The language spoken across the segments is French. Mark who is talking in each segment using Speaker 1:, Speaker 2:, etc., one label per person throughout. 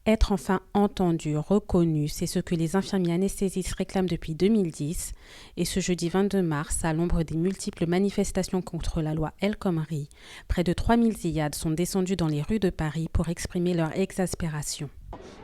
Speaker 1: Être enfin entendu, reconnu, c'est ce que les infirmiers anesthésistes réclament depuis 2010. Et ce jeudi 22 mars, à l'ombre des multiples manifestations contre la loi El Khomri, près de 3000 Ziyad sont descendus dans les rues de Paris pour exprimer leur exaspération.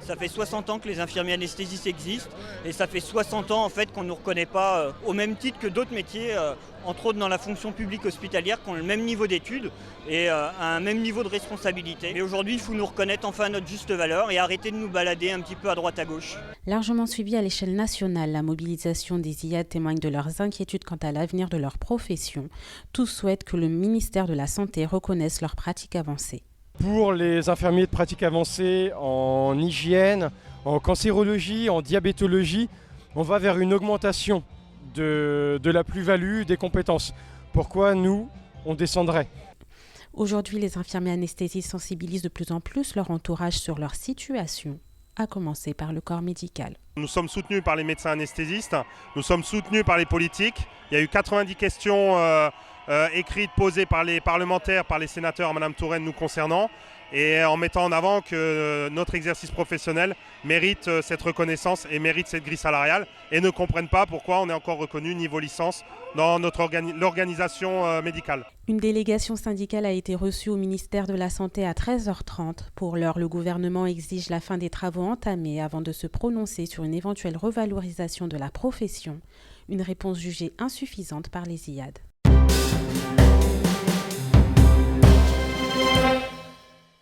Speaker 2: Ça fait 60 ans que les infirmiers anesthésistes existent et ça fait 60 ans en fait qu'on ne nous reconnaît pas au même titre que d'autres métiers, entre autres dans la fonction publique hospitalière, qui ont le même niveau d'études et un même niveau de responsabilité. Mais aujourd'hui, il faut nous reconnaître enfin à notre juste valeur et arrêter de nous balader un petit peu à droite à gauche.
Speaker 1: Largement suivie à l'échelle nationale, la mobilisation des Ziyad témoigne de leurs inquiétudes quant à l'avenir de leur profession. Tous souhaitent que le ministère de la Santé reconnaisse leurs pratiques avancées.
Speaker 3: Pour les infirmiers de pratique avancée en hygiène, en cancérologie, en diabétologie, on va vers une augmentation de la plus-value des compétences. Pourquoi nous, on descendrait ?
Speaker 1: Aujourd'hui, les infirmiers anesthésistes sensibilisent de plus en plus leur entourage sur leur situation, à commencer par le corps médical.
Speaker 4: Nous sommes soutenus par les médecins anesthésistes, nous sommes soutenus par les politiques. Il y a eu 90 questions écrites posées par les parlementaires, par les sénateurs, Madame Touraine nous concernant, et en mettant en avant que notre exercice professionnel mérite cette reconnaissance et mérite cette grille salariale, et ne comprennent pas pourquoi on est encore reconnu niveau licence dans l'organisation médicale.
Speaker 1: Une délégation syndicale a été reçue au ministère de la Santé à 13h30. Pour l'heure, le gouvernement exige la fin des travaux entamés avant de se prononcer sur une éventuelle revalorisation de la profession, une réponse jugée insuffisante par les Ziyad.